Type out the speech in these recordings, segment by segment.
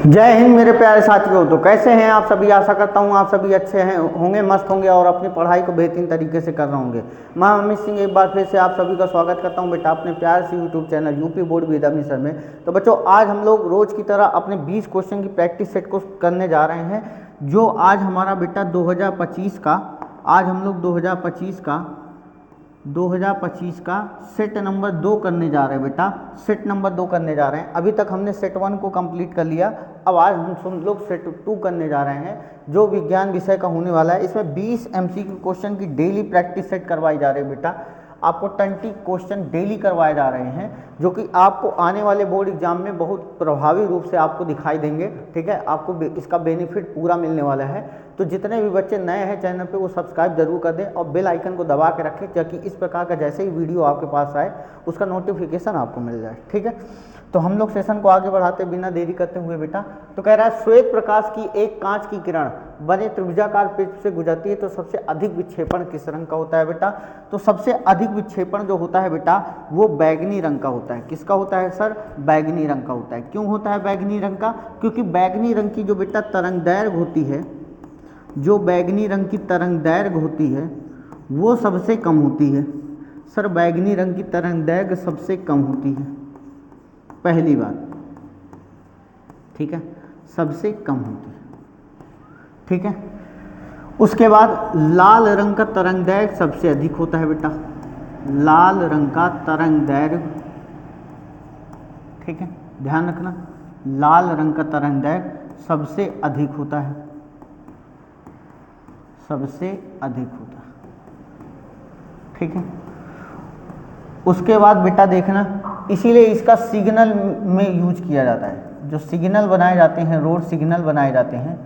जय हिंद मेरे प्यारे साथियों। तो कैसे हैं आप सभी? आशा करता हूं आप सभी अच्छे हैं होंगे, मस्त होंगे और अपनी पढ़ाई को बेहतरीन तरीके से कर रहे होंगे। मैं अमित सिंह एक बार फिर से आप सभी का स्वागत करता हूं बेटा अपने प्यार से YouTube channel UP board with Amit sir में। तो बच्चों, आज हम लोग रोज की तरह अपने 20 क्वेश्चन की प्रैक्टिस सेट को करने जा रहे हैं, जो आज हमारा बेटा 2025 का, आज हम लोग 2025 का सेट नंबर 2 करने जा रहे हैं बेटा। सेट नंबर 2 करने जा रहे हैं। अभी तक हमने सेट 1 को कंप्लीट कर लिया। अब आज हम लोग सेट 2 करने जा रहे हैं, जो विज्ञान विषय का होने वाला है। इसमें 20 MCQ क्वेश्चन की डेली प्रैक्टिस सेट करवाई जा रही है बेटा। आपको 20 क्वेश्चन डेली करवाए जा रहे हैं, जो कि आपको आने वाले बोर्ड एग्जाम में बहुत प्रभावी रूप से आपको दिखाई देंगे। ठीक है, आपको इसका बेनिफिट पूरा मिलने वाला है। तो जितने भी बच्चे नए हैं चैनल पे, वो सब्सक्राइब जरूर कर दें और बेल आइकन को दबा के रखें, ताकि इस प्रकार का जैसे ही वीडियो आपके पास आए उसका नोटिफिकेशन आपको मिल जाए। ठीक है, तो हम लोग सेशन को आगे बढ़ाते बिना देरी करते हुए बेटा, तो कह रहा है श्वेत प्रकाश की एक कांच की किरण बने त्रिभुजाकार पृष्ठ से गुजरती है तो सबसे अधिक विक्षेपण किस रंग का होता है बेटा? तो सबसे अधिक विक्षेपण जो होता है बेटा, वो बैगनी रंग का होता है। किसका होता है सर? बैगनी रंग का होता है। क्यों होता है बैगनी रंग का? क्योंकि बैगनी रंग की जो बेटा तरंग दैर्घ्य होती है, जो बैगनी रंग की तरंग दैर्घ्य होती है वो सबसे कम होती है। सर, बैगनी रंग की तरंग दैर्घ्य सबसे कम होती है, पहली बात। ठीक है, सबसे कम होती है। ठीक है, उसके बाद लाल रंग का तरंग दैर्घ्य सबसे अधिक होता है बेटा। लाल रंग का तरंग दैर्घ्य, ठीक है, ध्यान रखना, लाल रंग का तरंग दैर्घ्य सबसे अधिक होता है, सबसे अधिक होता है। ठीक है, उसके बाद बेटा देखना, इसीलिए इसका सिग्नल में यूज किया जाता है। जो सिग्नल बनाए जाते हैं, रोड सिग्नल बनाए जाते हैं,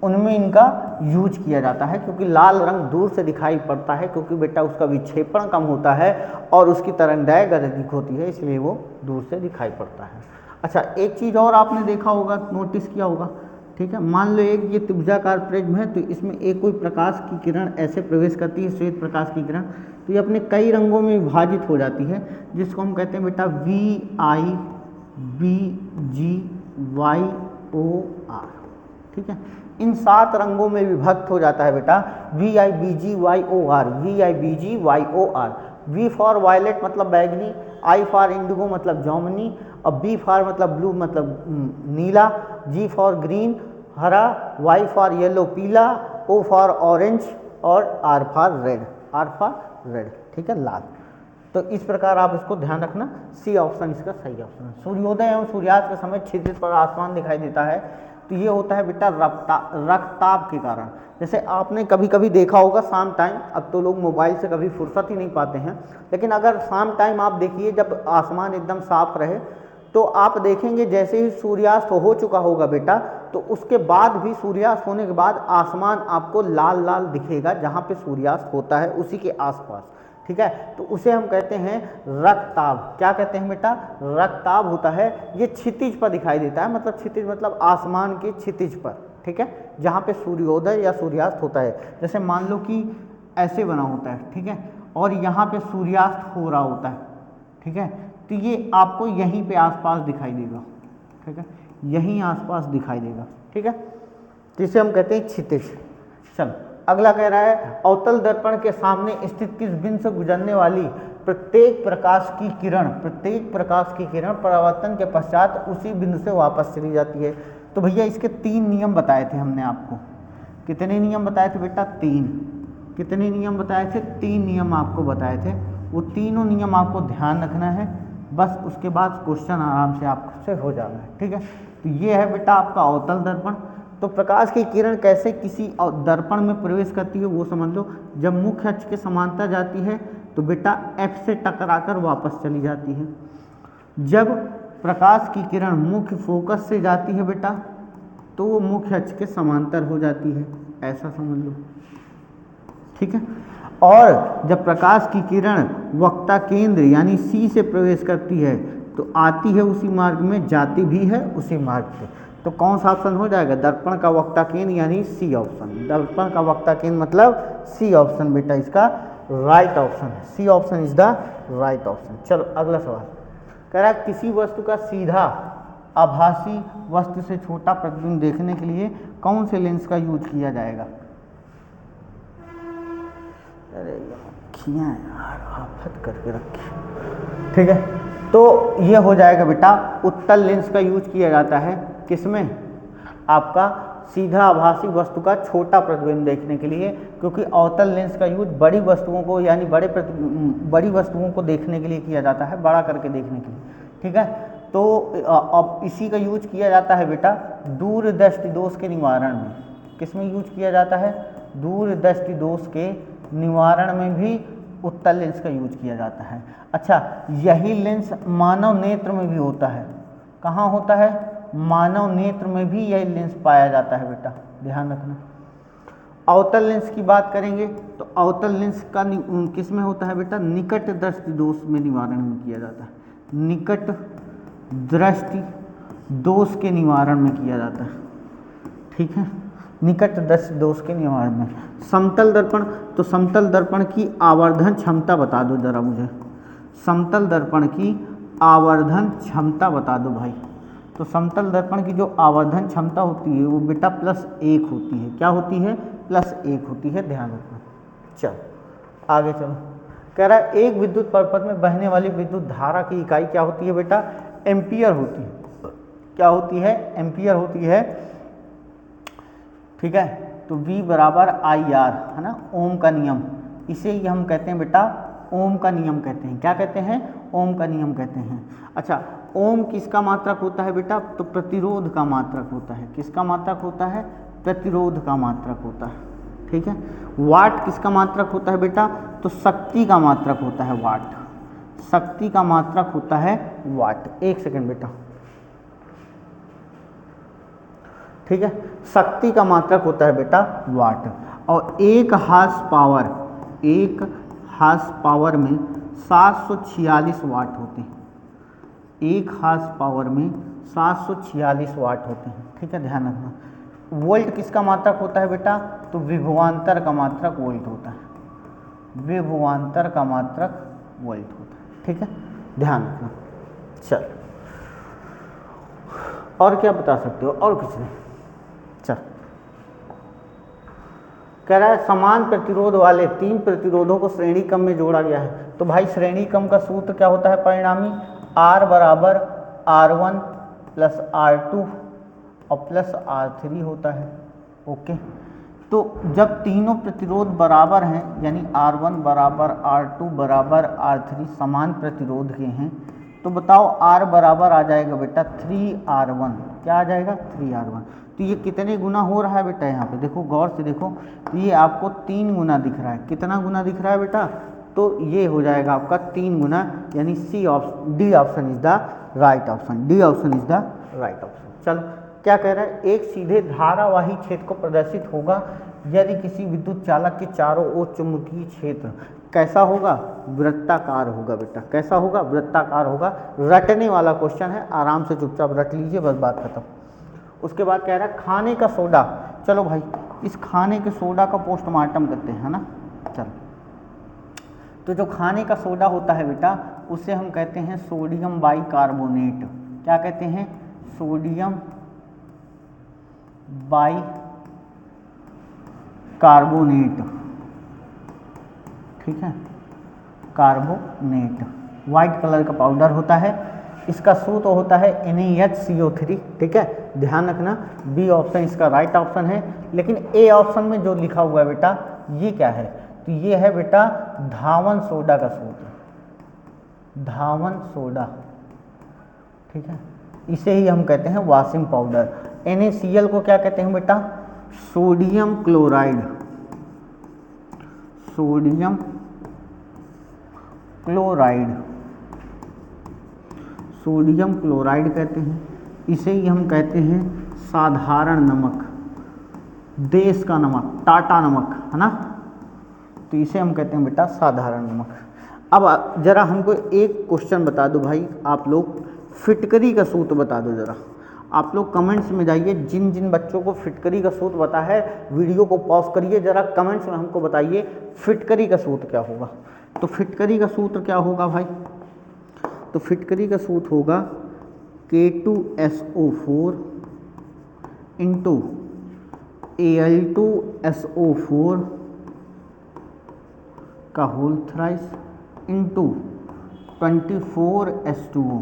उनमें इनका यूज किया जाता है, क्योंकि लाल रंग दूर से दिखाई पड़ता है, क्योंकि बेटा उसका विक्षेपण कम होता है और उसकी तरंगदैर्घ्य अधिक होती है, इसलिए वो दूर से दिखाई पड़ता है। अच्छा, एक चीज़ और आपने देखा होगा, नोटिस किया होगा। ठीक है, मान लो एक ये त्रिभुजाकार प्रिज्म है, तो इसमें एक कोई प्रकाश की किरण ऐसे प्रवेश करती है, श्वेत प्रकाश की किरण, तो ये अपने कई रंगों में विभाजित हो जाती है, जिसको हम कहते हैं बेटा VIBGYOR। ठीक है, इन 7 रंगों में विभक्त हो जाता है बेटा VIBGYOR। VIBGYOR, V for violet मतलब बैगनी, I फॉर इंडिगो मतलब जामुनी, और B फॉर मतलब ब्लू मतलब नीला, G फॉर ग्रीन हरा, Y फॉर येलो पीला, O फॉर ऑरेंज और R for red, R for red. ठीक है, लाल। तो इस प्रकार आप इसको ध्यान रखना, सी ऑप्शन इसका सही ऑप्शन है। सूर्योदय एवं सूर्यास्त के समय क्षितिज पर आसमान दिखाई देता है, तो ये होता है बेटा रक्तताप के कारण। जैसे आपने कभी कभी देखा होगा शाम टाइम, अब तो लोग मोबाइल से कभी फुर्सत ही नहीं पाते हैं, लेकिन अगर शाम टाइम आप देखिए, जब आसमान एकदम साफ रहे, तो आप देखेंगे जैसे ही सूर्यास्त हो चुका होगा बेटा, तो उसके बाद भी, सूर्यास्त होने के बाद आसमान आपको लाल लाल दिखेगा, जहाँ पे सूर्यास्त होता है उसी के आसपास। ठीक है, तो उसे हम कहते हैं रक्तताप। क्या कहते हैं बेटा? रक्तताप होता है। ये क्षितिज पर दिखाई देता है, मतलब क्षितिज मतलब आसमान के क्षितिज पर। ठीक है, जहाँ पे सूर्योदय या सूर्यास्त होता है। जैसे मान लो कि ऐसे बना होता है, ठीक है, और यहाँ पे सूर्यास्त हो रहा होता है। ठीक है, तो ये आपको यहीं पे आसपास दिखाई देगा। ठीक है, यहीं आसपास दिखाई देगा। ठीक है, जिसे हम कहते हैं क्षितिज। चलो, अगला कह रहा है अवतल दर्पण के सामने स्थित किस बिंदु से गुजरने वाली प्रत्येक प्रकाश की किरण परावर्तन के पश्चात उसी बिंदु से वापस चली जाती है। तो भैया इसके 3 नियम बताए थे हमने आपको। कितने नियम बताए थे बेटा? 3। कितने नियम बताए थे? 3 नियम आपको बताए थे। वो तीनों नियम आपको ध्यान रखना है, बस उसके बाद क्वेश्चन आराम से आपसे हो जाना है। ठीक है, तो ये है बेटा आपका अवतल दर्पण। तो प्रकाश की किरण कैसे किसी दर्पण में प्रवेश करती है वो समझ लो। जब मुख्य अक्ष के समांतर जाती है तो बेटा F से टकराकर वापस चली जाती है। जब प्रकाश की किरण मुख्य फोकस से जाती है बेटा, तो वो मुख्य अक्ष के समांतर हो जाती है, ऐसा समझ लो। ठीक है, और जब प्रकाश की किरण वक्ता केंद्र यानी C से प्रवेश करती है तो आती है उसी मार्ग में, जाती भी है उसी मार्ग से। तो कौन सा ऑप्शन हो जाएगा? दर्पण का वक्ता केंद्र यानी सी ऑप्शन। दर्पण का वक्ता केंद्र मतलब सी ऑप्शन बेटा इसका राइट ऑप्शन है। C option is the right option. चलो अगला सवाल कह रहा है किसी वस्तु का सीधा आभासी वस्तु से छोटा प्रतिबिंब देखने के लिए कौन से लेंस का यूज किया जाएगा? अरे यार आफत करके रखी। ठीक है, तो ये हो जाएगा बेटा, उत्तल लेंस का यूज किया जाता है किसमें? आपका सीधा आभासी वस्तु का छोटा प्रतिबिंब देखने के लिए, क्योंकि अवतल लेंस का यूज बड़ी वस्तुओं को यानी बड़ी वस्तुओं को देखने के लिए किया जाता है, बड़ा करके देखने के लिए। ठीक है, तो अब इसी का यूज किया जाता है बेटा दूर दृष्टि दोष के निवारण में। किसमें यूज किया जाता है? दूर दृष्टि दोष के निवारण में भी उत्तल लेंस का यूज किया जाता है। अच्छा, यही लेंस मानव नेत्र में भी होता है। कहाँ होता है? मानव नेत्र में भी यह लेंस पाया जाता है बेटा, ध्यान रखना। अवतल लेंस की बात करेंगे तो अवतल लेंस का किस में होता है बेटा? निकट दृष्टि दोष में निवारण में किया जाता है। निकट दृष्टि दोष के निवारण में किया जाता है। ठीक है, निकट दृष्टि दोष के निवारण में। समतल दर्पण, तो समतल दर्पण की आवर्धन क्षमता बता दो जरा मुझे। समतल दर्पण की आवर्धन क्षमता बता दो भाई। तो समतल दर्पण की जो आवर्धन क्षमता होती है वो बेटा +1 होती है। क्या होती है? +1 होती है, ध्यान रखना। चलो आगे चलो। कह रहा है एक विद्युत परिपथ में बहने वाली विद्युत धारा की इकाई क्या होती है बेटा? एम्पियर होती है। क्या होती है? एम्पियर होती है। ठीक है, तो V बराबर IR है ना, ओम का नियम। इसे ही हम कहते हैं बेटा ओम का नियम कहते हैं। क्या कहते हैं? ओम का नियम कहते हैं। अच्छा, ओम किसका मात्रक होता है बेटा? तो प्रतिरोध का मात्रक होता है। किसका मात्रक होता है? प्रतिरोध का मात्रक होता है। ठीक है, वाट किसका मात्रक होता है बेटा? तो शक्ति का मात्रक होता है वाट। शक्ति का मात्रक होता है वाट। एक सेकंड बेटा। ठीक है, शक्ति का मात्रक होता है बेटा वाट। और एक हार्स पावर में 746 वाट होते हैं। एक हार्स पावर में 746 वाट होते हैं। ठीक है, ध्यान रखना। वोल्ट किसका मात्रक होता है बेटा? तो विभवांतर का मात्रक वोल्ट होता है। विभवांतर का मात्रक वोल्ट होता है। ठीक है, ध्यान रखना। चल, और क्या बता सकते हो? और कुछ नहीं। चल, कह रहा है समान प्रतिरोध वाले 3 प्रतिरोधों को श्रेणी क्रम में जोड़ा गया है। तो भाई श्रेणी क्रम का सूत्र क्या होता है? परिणामी R बराबर R1 + R2 और +R3 होता है। ओके, तो जब तीनों प्रतिरोध बराबर हैं, यानी R1 बराबर R2 बराबर R3 समान प्रतिरोध के हैं, तो बताओ R बराबर आ जाएगा बेटा 3R1। क्या आ जाएगा? 3R1। तो ये कितने गुना हो रहा है बेटा? यहाँ पे देखो, गौर से देखो, तो ये आपको 3 गुना दिख रहा है। कितना गुना दिख रहा है बेटा? तो ये हो जाएगा आपका 3 गुना, यानी D option is the right option. D option is the right option. चलो, क्या कह रहा है? एक सीधे धारावाही क्षेत्र को प्रदर्शित होगा यदि किसी विद्युत चालक के चारों ओर चुंबकीय क्षेत्र कैसा होगा? वृत्ताकार होगा बेटा। कैसा होगा? वृत्ताकार होगा। रटने वाला क्वेश्चन है, आराम से चुपचाप रट लीजिए, बस बात खत्म। उसके बाद कह रहा है खाने का सोडा। चलो भाई, इस खाने के सोडा का पोस्टमार्टम करते हैं, है ना। चलो, तो जो खाने का सोडा होता है बेटा, उसे हम कहते हैं सोडियम बाइकार्बोनेट। क्या कहते हैं? Sodium bicarbonate. ठीक है, कार्बोनेट वाइट कलर का पाउडर होता है। इसका सूत्र होता है NaHCO3। ठीक है, ध्यान रखना। बी ऑप्शन इसका राइट ऑप्शन है। लेकिन ए ऑप्शन में जो लिखा हुआ है बेटा, ये क्या है? तो ये है बेटा धावन सोडा का सूत्र। धावन सोडा। ठीक है, इसे ही हम कहते हैं वॉशिंग पाउडर। NaCl को क्या कहते हैं बेटा? Sodium chloride. Sodium chloride. Sodium chloride कहते हैं। इसे ही हम कहते हैं साधारण नमक, देश का नमक, टाटा नमक, है ना। तो इसे हम कहते हैं बेटा साधारण नमक। अब जरा हमको एक क्वेश्चन बता दो भाई, आप लोग फिटकरी का सूत्र बता दो जरा। आप लोग कमेंट्स में जाइए, जिन जिन बच्चों को फिटकरी का सूत्र पता है वीडियो को पॉज करिए, जरा कमेंट्स में हमको बताइए फिटकरी का सूत्र क्या होगा। तो फिटकरी का सूत्र क्या होगा भाई? तो फिटकरी का सूत्र होगा K2SO4 इंटू Al2SO4 का होल थ्राइस इंटू 24H2O।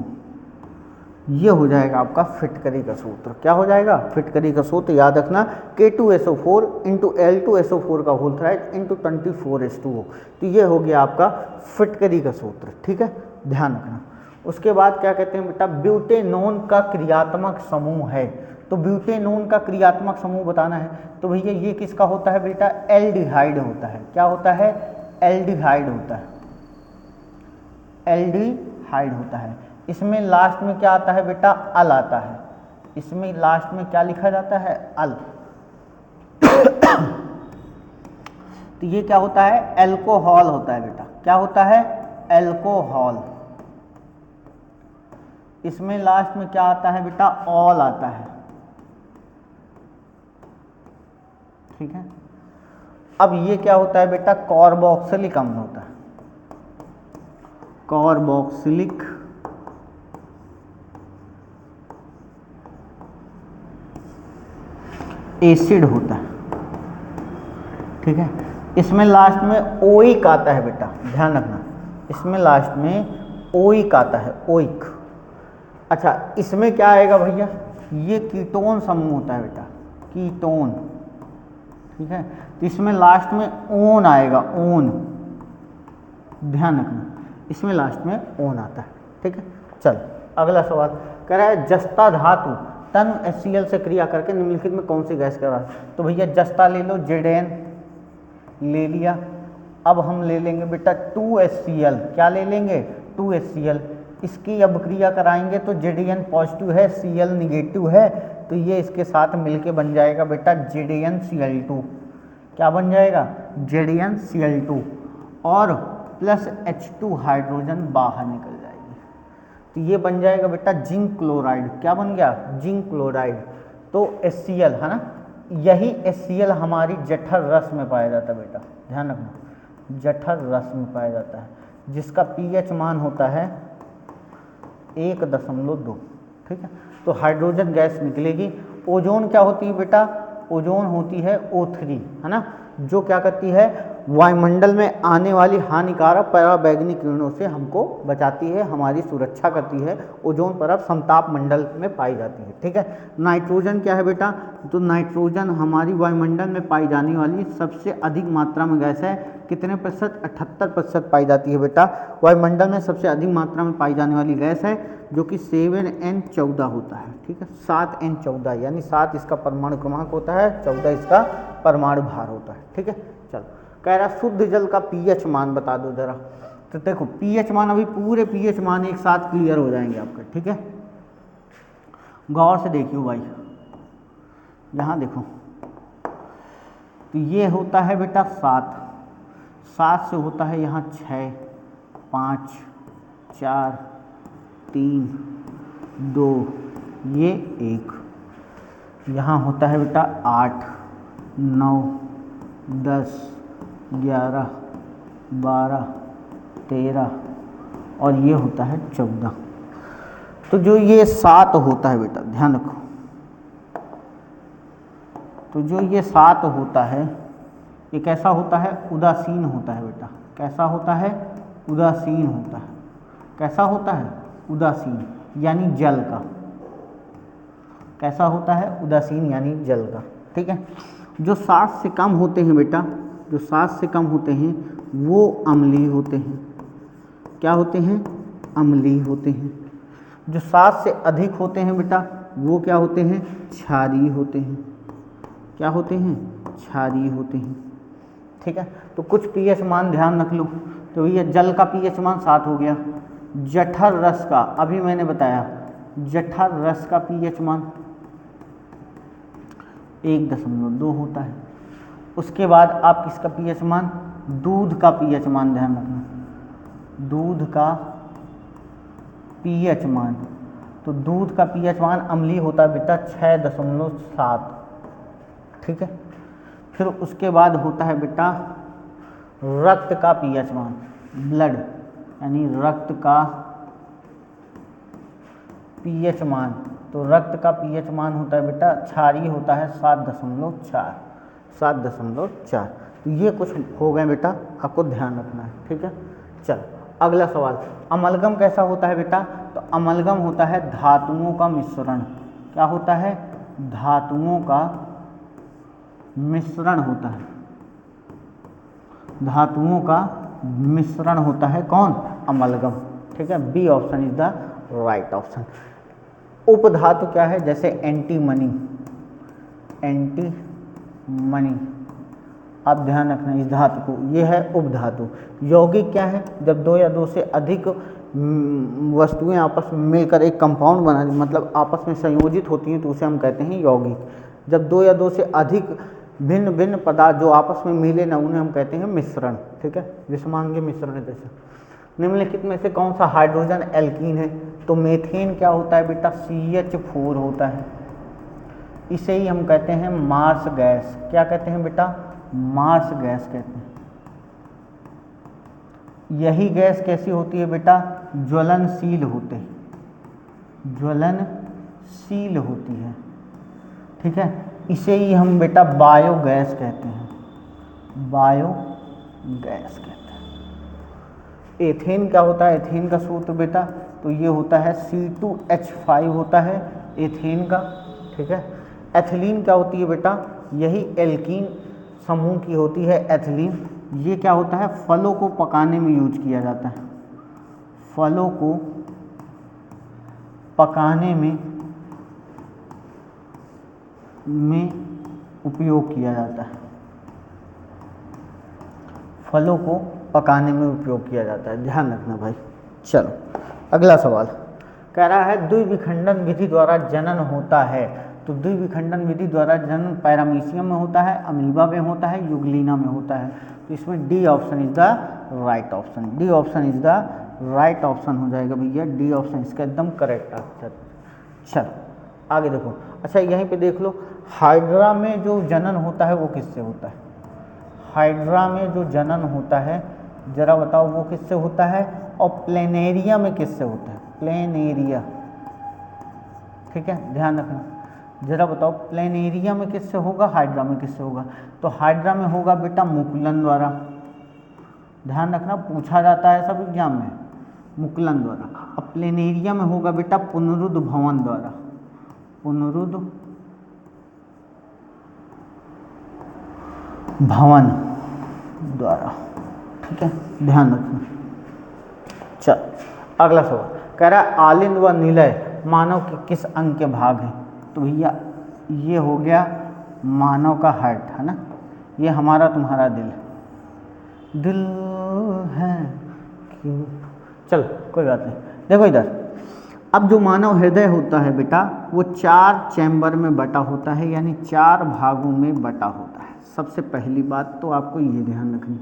ये हो जाएगा आपका फिटकरी का सूत्र। क्या हो जाएगा? फिटकरी का सूत्र याद रखना, K2SO4 इंटू Al2SO4 का होल थ्राइस इंटू 24H2O। तो ये हो गया आपका फिटकरी का सूत्र। ठीक है, ध्यान रखना। उसके बाद क्या कहते हैं बेटा, ब्यूटेनोन का क्रियात्मक समूह है। तो ब्यूटेनोन का क्रियात्मक समूह बताना है तो भैया ये किसका होता है बेटा? एल्डिहाइड होता है। क्या होता है? एल्डिहाइड होता है। एल्डिहाइड होता है। इसमें लास्ट में क्या आता है बेटा? अल आता है। इसमें लास्ट में क्या लिखा जाता है? अल। तो ये क्या होता है? एल्कोहल होता है बेटा। क्या होता है? एल्कोहल। इसमें लास्ट में क्या आता है बेटा? ऑल आता है। ठीक है, अब ये क्या होता है बेटा? कार्बोक्सिलिक अम्ल होता है। कार्बोक्सिलिक एसिड होता है। ठीक है, इसमें लास्ट में ओइक आता है बेटा, ध्यान रखना। इसमें लास्ट में ओइक आता है, ओइक। अच्छा, इसमें क्या आएगा भैया? ये कीटोन समूह होता है बेटा, कीटोन। ठीक है, तो इसमें लास्ट में ओन आएगा, ओन। ध्यान रखना, इसमें लास्ट में ओन आता है। ठीक है, चल अगला सवाल कह रहा है जस्ता धातु तन HCl से क्रिया करके निम्नलिखित में कौन सी गैस कर रहा है? तो भैया जस्ता ले लो, Zn ले लिया। अब हम ले लेंगे बेटा 2HCl। क्या ले लेंगे? 2HCl। इसकी अब क्रिया कराएंगे तो Zn पॉजिटिव है, Cl निगेटिव है, तो ये इसके साथ मिलके बन जाएगा बेटा ZnCl2। क्या बन जाएगा? ZnCl2 और प्लस H2 हाइड्रोजन बाहर निकल जाएगी। तो ये बन जाएगा बेटा जिंक क्लोराइड। क्या बन गया? Zinc chloride. तो HCl है ना, यही HCl हमारी जठर रस में पाया जाता है बेटा, ध्यान रखना, जठर रस में पाया जाता है, जिसका pH मान होता है 1.2। ठीक है, तो हाइड्रोजन गैस निकलेगी। ओजोन क्या होती है बेटा? ओजोन होती है O3, है ना, जो क्या करती है? वायुमंडल में आने वाली हानिकारक पराबैंगनी किरणों से हमको बचाती है, हमारी सुरक्षा करती है। ओजोन परत समताप मंडल में पाई जाती है। ठीक है, नाइट्रोजन क्या है बेटा? तो नाइट्रोजन हमारी वायुमंडल में पाई जाने वाली सबसे अधिक मात्रा में गैस है। कितने प्रतिशत? 78% पाई जाती है बेटा। वायुमंडल में सबसे अधिक मात्रा में पाई जाने वाली गैस है, जो कि 7N14 होता है। ठीक है, 7N14 यानी 7 इसका परमाणु क्रमांक होता है, 14 इसका परमाणु भार होता है। ठीक है, चलो कह रहा शुद्ध जल का pH मान बता दो जरा। तो देखो pH मान, अभी पूरे pH मान एक साथ क्लियर हो जाएंगे आपके। ठीक है, गौर से देखियो भाई, यहाँ देखो, तो ये होता है बेटा 7 से होता है यहाँ 6, 5, 4, 3, 2, ये 1, यहाँ होता है बेटा 8, 9, 10, 11, 12, 13 और ये होता है 14। तो जो ये 7 होता है बेटा, ध्यान रखो, तो जो ये 7 होता है ये कैसा होता है? उदासीन होता है बेटा। कैसा होता है? उदासीन होता है। कैसा होता है? उदासीन यानी जल का। कैसा होता है? उदासीन यानी जल का। ठीक है, जो 7 से कम होते हैं बेटा, जो 7 से कम होते हैं वो अम्लीय होते हैं। क्या होते हैं? अम्लीय होते हैं। जो 7 से अधिक होते हैं बेटा वो क्या होते हैं? क्षारीय होते हैं। क्या होते हैं? क्षारीय होते हैं। ठीक है, तो कुछ pH मान ध्यान रख लो। तो ये जल का pH मान 7 हो गया। जठर रस का, अभी मैंने बताया, जठर रस का pH मान 1.2 होता है। उसके बाद आप किसका pH मान? दूध का pH मान ध्यान रखना, दूध का pH मान। तो दूध का pH मान अम्लीय होता है बेटा 6.7। ठीक है, फिर उसके बाद होता है बेटा रक्त का pH मान, ब्लड यानी रक्त का पीएच मान, तो रक्त का पीएच मान होता है बेटा, क्षारीय होता है 7.4, 7.4। तो ये कुछ हो गए बेटा, आपको ध्यान रखना है, ठीक है। चलो अगला सवाल, अमलगम कैसा होता है बेटा? तो अमलगम होता है धातुओं का मिश्रण। क्या होता है? धातुओं का मिश्रण होता है, धातुओं का मिश्रण होता है। कौन? अमलगम, ठीक है। B option is the right option. उपधातु क्या है? जैसे एंटीमनी, एंटीमनी, आप ध्यान रखना इस धातु को, ये है उपधातु। यौगिक क्या है? जब दो या दो से अधिक वस्तुएं आपस में मिलकर एक कंपाउंड बना, मतलब आपस में संयोजित होती हैं, तो उसे हम कहते हैं यौगिक। जब दो या दो से अधिक भिन्न भिन्न पदार्थ जो आपस में मिले ना, उन्हें हम कहते हैं मिश्रण, ठीक है। विषमांगी मिश्रण है जैसे। निम्नलिखित में से कौन सा हाइड्रोजन एल्कीन है? तो मीथेन क्या होता है बेटा? CH4 होता है। इसे ही हम कहते हैं मार्स गैस। क्या कहते हैं बेटा? मार्स गैस कहते हैं। यही गैस कैसी होती है बेटा? ज्वलनशील होते, ज्वलनशील होती है, ठीक है। इसे ही हम बेटा बायोगैस कहते हैं, बायोगैस कहते हैं। एथेन क्या होता है? एथेन का सूत्र बेटा, तो ये होता है C2H5 होता है एथेन का, ठीक है। एथिलीन क्या होती है बेटा? यही एल्कीन समूह की होती है एथिलीन। ये क्या होता है? फलों को पकाने में यूज किया जाता है, फलों को पकाने में उपयोग किया जाता है, फलों को पकाने में उपयोग किया जाता है, ध्यान रखना भाई। चलो अगला सवाल कह रहा है द्विविखंडन विधि द्वारा जनन होता है। तो द्विविखंडन विधि द्वारा जनन पैरामीशियम में होता है, अमीबा में होता है, युगलीना में होता है। तो इसमें D option is the right option, D option is the right option हो जाएगा भैया, डी ऑप्शन इसका एकदम करेक्ट आंसर। चलो आगे देखो। अच्छा यहीं पे देख लो, हाइड्रा में जो जनन होता है वो किससे होता है? हाइड्रा में जो जनन होता है जरा बताओ वो किससे होता है? और प्लेनेरिया में किससे होता है? प्लेनेरिया, ठीक है, ध्यान रखना। जरा बताओ प्लेनेरिया में किससे होगा, हाइड्रा में किससे होगा? तो हाइड्रा में होगा बेटा मुकुलन द्वारा, ध्यान रखना, पूछा जाता है सब एग्जाम में, मुकुलन द्वारा। अब प्लेनेरिया में होगा बेटा पुनरुद्ध भवन द्वारा, पुनरुद्ध भवन द्वारा, ठीक है, ध्यान रखना। चल अगला सवाल कह रहा है आलिंद व निलय मानव के किस अंग के भाग हैं? तो भैया ये हो गया मानव का हार्ट, है ना, ये हमारा तुम्हारा दिल, दिल है क्यों। चल कोई बात नहीं। देखो इधर, अब जो मानव हृदय होता है बेटा वो 4 चैम्बर में बटा होता है, यानी 4 भागों में बटा होता है। सबसे पहली बात तो आपको ये ध्यान रखनी,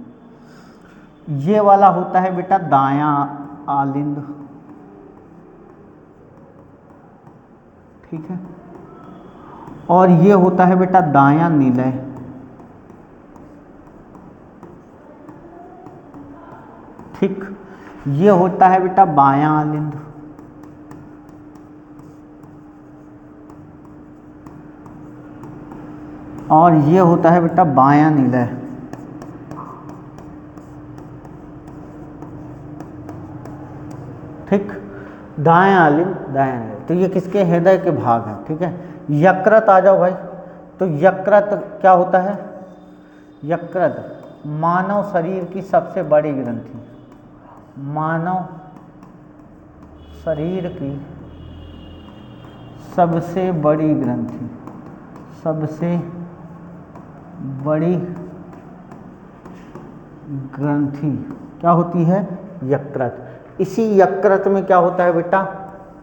ये वाला होता है बेटा दायां आलिंद, ठीक है, और ये होता है बेटा दायां निलय, ठीक, ये होता है बेटा बायां आलिंद, और ये होता है बेटा बायां निलय, ठीक, दायां आलिंद दायां निलय। तो ये किसके हृदय के भाग हैं, ठीक है। यकृत आ जाओ भाई। तो यकृत क्या होता है? यकृत मानव शरीर की सबसे बड़ी ग्रंथि, मानव शरीर की सबसे बड़ी ग्रंथि, सबसे बड़ी ग्रंथि क्या होती है? यकृत। इसी यकृत में क्या होता है बेटा?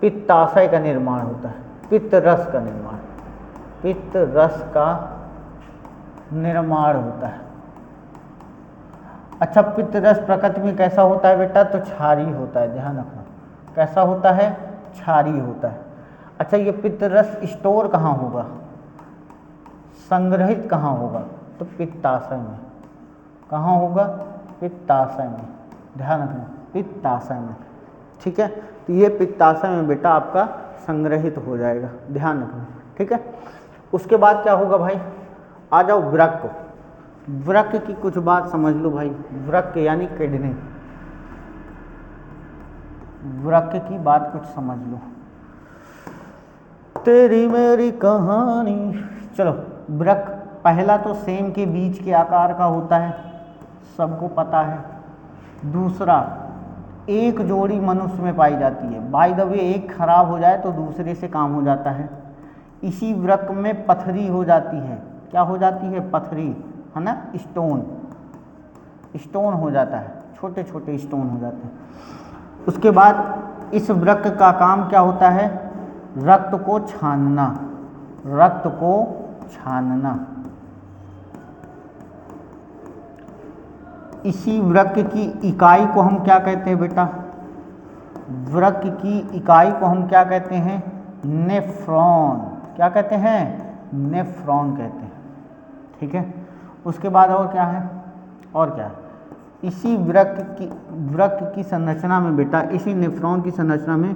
पित्ताशय का निर्माण होता है, पित्त रस का निर्माण, पित्त रस का निर्माण होता है। अच्छा पित्त रस प्रकृति में कैसा होता है बेटा? तो क्षारीय होता है, ध्यान रखना, कैसा होता है? क्षारीय होता है। अच्छा ये पित्त रस स्टोर कहाँ होगा, संग्रहित कहाँ होगा? तो पित्ताशय में। कहाँ होगा? पित्ताशय में, ध्यान रखना, पित्ताशय में, ठीक है। तो ये पित्ताशय में बेटा आपका संग्रहित हो जाएगा, ध्यान रखना, ठीक है। उसके बाद क्या होगा भाई, आ जाओ वृक्क। वृक्क की कुछ बात समझ लो भाई, वृक्क यानी किडनी, वृक्क की बात कुछ समझ लो, तेरी मेरी कहानी। चलो, वृक्क पहला तो सेम के बीज के आकार का होता है, सबको पता है। दूसरा, एक जोड़ी मनुष्य में पाई जाती है। बाय द वे, एक खराब हो जाए तो दूसरे से काम हो जाता है। इसी वृक्क में पथरी हो जाती है। क्या हो जाती है? पथरी, है ना, स्टोन, स्टोन हो जाता है, छोटे छोटे स्टोन हो जाते हैं। उसके बाद इस वृक्क का काम क्या होता है? रक्त को छानना, रक्त को छानना। इसी वृक्क की इकाई को हम क्या कहते हैं बेटा? वृक्क की इकाई को हम क्या कहते हैं? नेफ्रॉन। क्या कहते हैं? नेफ्रॉन कहते हैं, ठीक है। उसके बाद और क्या है? और क्या है? इसी वृक्क की संरचना में बेटा, इसी नेफ्रॉन की संरचना में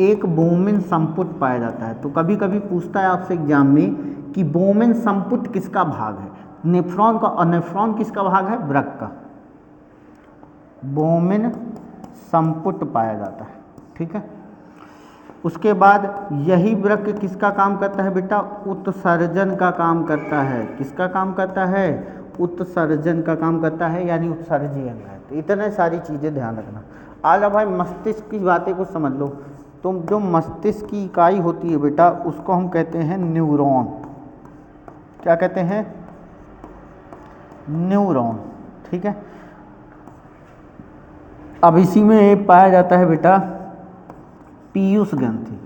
एक बोमेन संपुट पाया जाता है। तो कभी कभी पूछता है आपसे एग्जाम में कि बोमेन संपुट किसका भाग है? नेफ्रॉन का। और नेफ्रॉन किसका भाग है? वृक्क का। बोमेन संपुट पाया जाता है, ठीक है। उसके बाद यही वृक्क किसका काम करता है बेटा? उत्सर्जन का काम करता है। किसका काम करता है? उत्सर्जन का काम करता है, यानी उत्सर्जी अंग है। तो इतने सारी चीज़ें ध्यान रखना। आज भाई मस्तिष्क की बातें कुछ समझ लो। तो जो मस्तिष्क की इकाई होती है बेटा, उसको हम कहते हैं न्यूरॉन। क्या कहते हैं? न्यूरॉन, ठीक है। अब इसी में पाया जाता है बेटा पीयूष ग्रंथि।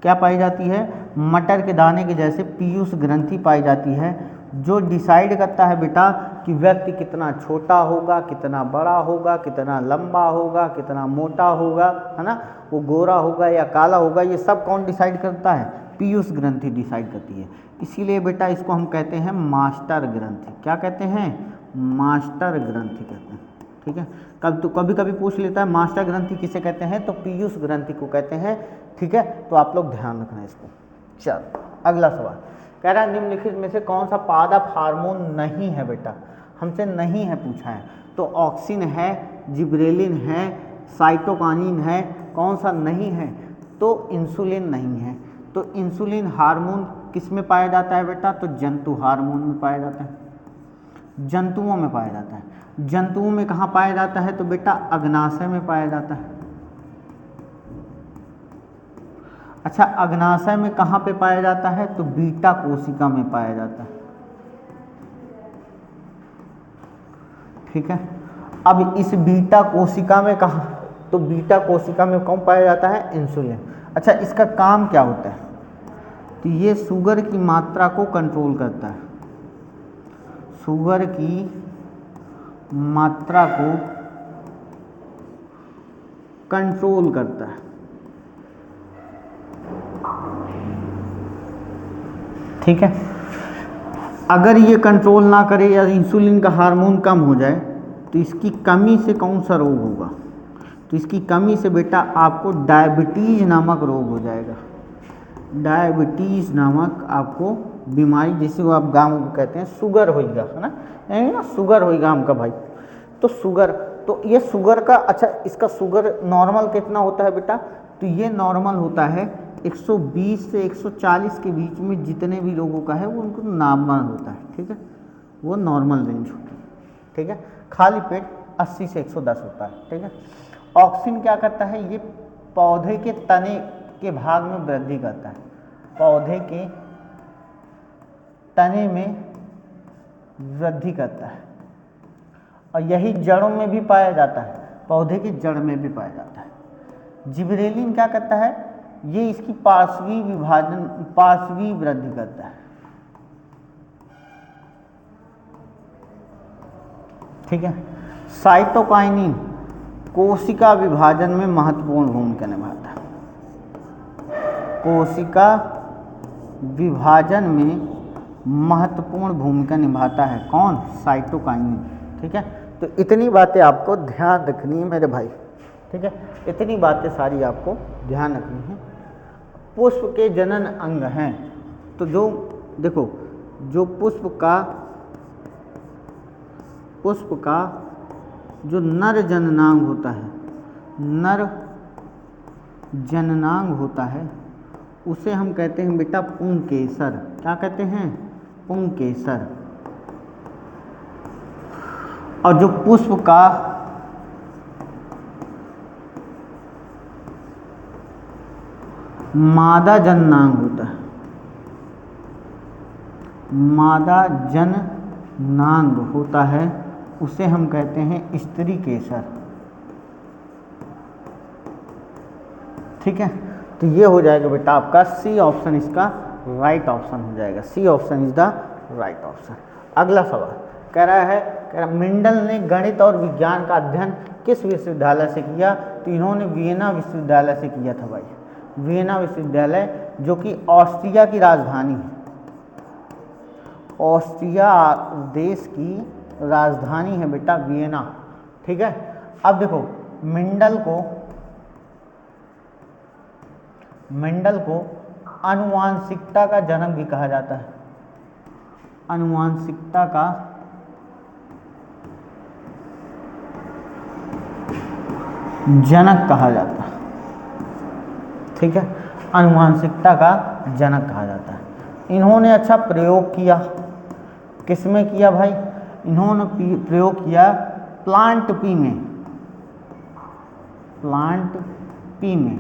क्या पाई जाती है? मटर के दाने के जैसे पीयूष ग्रंथि पाई जाती है, जो डिसाइड करता है बेटा कि व्यक्ति कितना छोटा होगा, कितना बड़ा होगा, कितना लंबा होगा, कितना मोटा होगा, है ना, वो गोरा होगा या काला होगा। ये सब कौन डिसाइड करता है? पीयूष ग्रंथि डिसाइड करती है। इसीलिए बेटा इसको हम कहते हैं मास्टर ग्रंथि। क्या कहते हैं? मास्टर ग्रंथि कहते हैं, ठीक है। कभी कभी पूछ लेता है मास्टर ग्रंथि किसे कहते हैं? तो पीयूष ग्रंथि को कहते हैं, ठीक है। तो आप लोग ध्यान रखना इसको। चलो अगला सवाल कह रहा है निम्नलिखित में से कौन सा पादप हार्मोन नहीं है बेटा? हमसे नहीं है पूछा है। तो ऑक्सिन है, जिब्रेलिन है, साइटोकाइनिन है, कौन सा नहीं है? तो इंसुलिन नहीं है। तो इंसुलिन हार्मोन किस में पाया जाता है बेटा? तो जंतु हार्मोन में पाया जाता है, जंतुओं में पाया जाता है। जंतुओं में कहाँ पाया जाता है? तो बेटा अग्नाशय में पाया जाता है। अच्छा, अग्नाशय में कहाँ पे पाया जाता है? तो बीटा कोशिका में पाया जाता है, ठीक है। अब इस बीटा कोशिका में कहाँ? तो बीटा कोशिका में कौन पाया जाता है? इंसुलिन। अच्छा, इसका काम क्या होता है? तो ये शुगर की मात्रा को कंट्रोल करता है, शुगर की मात्रा को कंट्रोल करता है, ठीक है। अगर ये कंट्रोल ना करे या इंसुलिन का हार्मोन कम हो जाए तो इसकी कमी से कौन सा रोग होगा? तो इसकी कमी से बेटा आपको डायबिटीज नामक रोग हो जाएगा। डायबिटीज नामक आपको बीमारी, जिसे वो आप गाँव में कहते हैं शुगर होगा, है ना, यानी ना शुगर होगा हमका भाई। तो शुगर, तो ये शुगर का, अच्छा इसका शुगर नॉर्मल कितना होता है बेटा? तो ये नॉर्मल होता है 120 से 140 के बीच में। जितने भी लोगों का है वो उनको नॉर्मल होता है, ठीक है, वो नॉर्मल रेंज होती है, ठीक है। खाली पेट 80 से 110 होता है, ठीक है। ऑक्सिन क्या करता है? ये पौधे के तने के भाग में वृद्धि करता है, पौधे के तने में वृद्धि करता है, और यही जड़ों में भी पाया जाता है, पौधे की जड़ में भी पाया जाता है। जिब्रेलिन क्या करता है? ये इसकी पार्श्वी वृद्धि करता है, ठीक है। साइटोकाइनिन कोशिका विभाजन में महत्वपूर्ण भूमिका निभाता है, कोशिका विभाजन में महत्वपूर्ण भूमिका निभाता है। कौन? साइटोकाइनिन, ठीक है। तो इतनी बातें आपको ध्यान रखनी है मेरे भाई, ठीक है। इतनी बातें सारी आपको ध्यान रखनी है। पुष्प के जनन अंग हैं। तो जो देखो, जो पुष्प का जो नर जननांग होता है, नर जननांग होता है, उसे हम कहते हैं बेटा पुंकेसर। क्या कहते हैं? पुंकेसर। और जो पुष्प का मादा जननांग होता है, मादा जननांग होता है, उसे हम कहते हैं स्त्री केसर। ठीक है, तो ये हो जाएगा बेटा आपका सी ऑप्शन इसका राइट ऑप्शन हो जाएगा। C option is the right option. अगला सवाल कह रहा मेंडल ने गणित और विज्ञान का अध्ययन किस विश्वविद्यालय से किया? तो इन्होंने वियना विश्वविद्यालय से किया था भाई। वियना विश्वविद्यालय जो कि ऑस्ट्रिया की राजधानी है, ऑस्ट्रिया देश की राजधानी है बेटा वियना। ठीक है, अब देखो मेंडल को आनुवांशिकता का जनक भी कहा जाता है। आनुवांशिकता का जनक कहा जाता है। ठीक है, आनुवांशिकता का जनक कहा जाता है। इन्होंने अच्छा प्रयोग किया, किसमें किया भाई? इन्होंने प्रयोग किया प्लांट पी में। प्लांट पी में,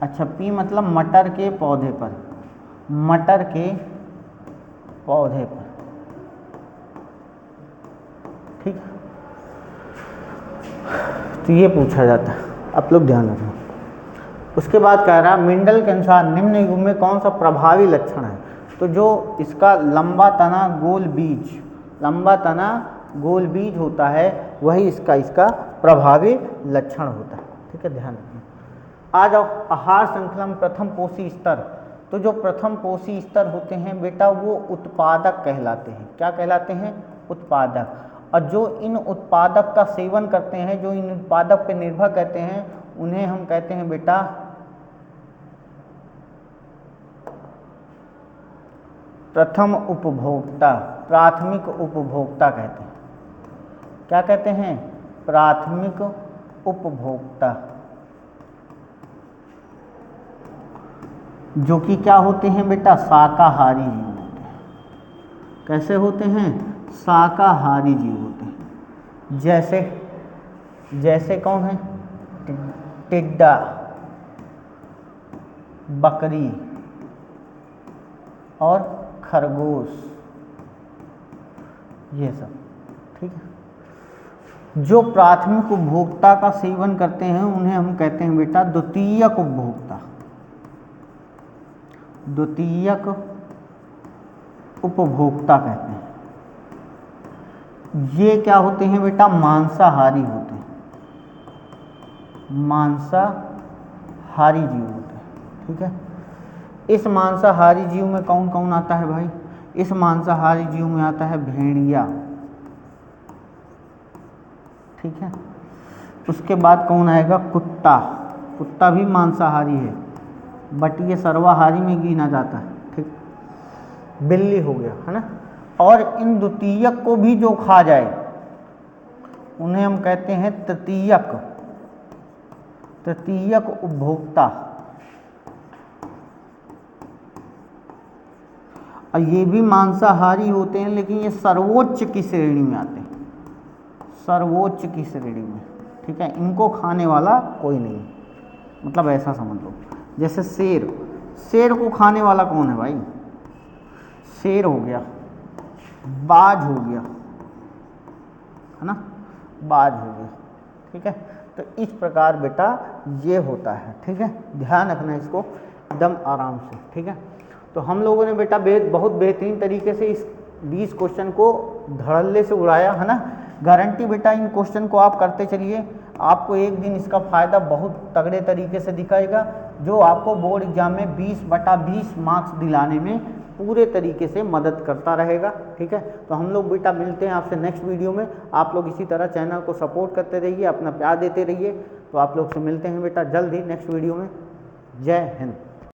अच्छा पी मतलब मटर के पौधे पर, मटर के पौधे पर। ठीक, तो ये पूछा जाता है, आप लोग ध्यान रखना। उसके बाद कह रहा मेंडल के अनुसार निम्न युग में कौन सा प्रभावी लक्षण है? तो जो इसका लंबा तना गोल बीज होता है, वही इसका प्रभावी लक्षण होता है। ठीक है, ध्यान रखना। आ जाओ आहार श्रृंखला में प्रथम पोषी स्तर। तो जो प्रथम पोषी स्तर होते हैं बेटा वो उत्पादक कहलाते हैं। क्या कहलाते हैं? उत्पादक। और जो इन उत्पादक का सेवन करते हैं, जो इन उत्पादक पर निर्भर करते हैं, उन्हें हम कहते हैं बेटा प्रथम उपभोक्ता, प्राथमिक उपभोक्ता कहते हैं। क्या कहते हैं? प्राथमिक उपभोक्ता, जो कि क्या होते हैं बेटा? शाकाहारी जीव होते हैं। कैसे होते हैं? शाकाहारी जीव होते हैं। जैसे कौन है? टिड्डा, बकरी और खरगोश, ये सब। ठीक है, जो प्राथमिक उपभोक्ता का सेवन करते हैं उन्हें हम कहते हैं बेटा द्वितीयक उपभोक्ता। द्वितीयक उपभोक्ता कहते हैं। ये क्या होते हैं बेटा? मांसाहारी होते हैं, मांसाहारी जीव होते हैं। ठीक है, इस मांसाहारी जीव में कौन कौन आता है भाई? इस मांसाहारी जीव में आता है भेड़िया। ठीक है, उसके बाद कौन आएगा? कुत्ता। कुत्ता भी मांसाहारी है, बट ये सर्वाहारी में गिना जाता है। ठीक, बिल्ली हो गया, है ना। और इन द्वितीयक को भी जो खा जाए उन्हें हम कहते हैं तृतीयक उपभोक्ता। और ये भी मांसाहारी होते हैं, लेकिन ये सर्वोच्च की श्रेणी में आते हैं, सर्वोच्च की श्रेणी में। ठीक है, इनको खाने वाला कोई नहीं, मतलब ऐसा समझ लो। जैसे शेर को खाने वाला कौन है भाई? शेर हो गया, बाज हो गया, है ना, बाज हो गया। ठीक है, तो इस प्रकार बेटा ये होता है। ठीक है, ध्यान रखना इसको एकदम आराम से। ठीक है, तो हम लोगों ने बेटा बहुत बेहतरीन तरीके से इस 20 क्वेश्चन को धड़ल्ले से उड़ाया, है ना। गारंटी बेटा इन क्वेश्चन को आप करते चलिए, आपको एक दिन इसका फ़ायदा बहुत तगड़े तरीके से दिखाएगा, जो आपको बोर्ड एग्जाम में 20/20 मार्क्स दिलाने में पूरे तरीके से मदद करता रहेगा। ठीक है, तो हम लोग बेटा मिलते हैं आपसे नेक्स्ट वीडियो में। आप लोग इसी तरह चैनल को सपोर्ट करते रहिए, अपना प्यार देते रहिए। तो आप लोग से मिलते हैं बेटा जल्द ही नेक्स्ट वीडियो में। जय हिंद।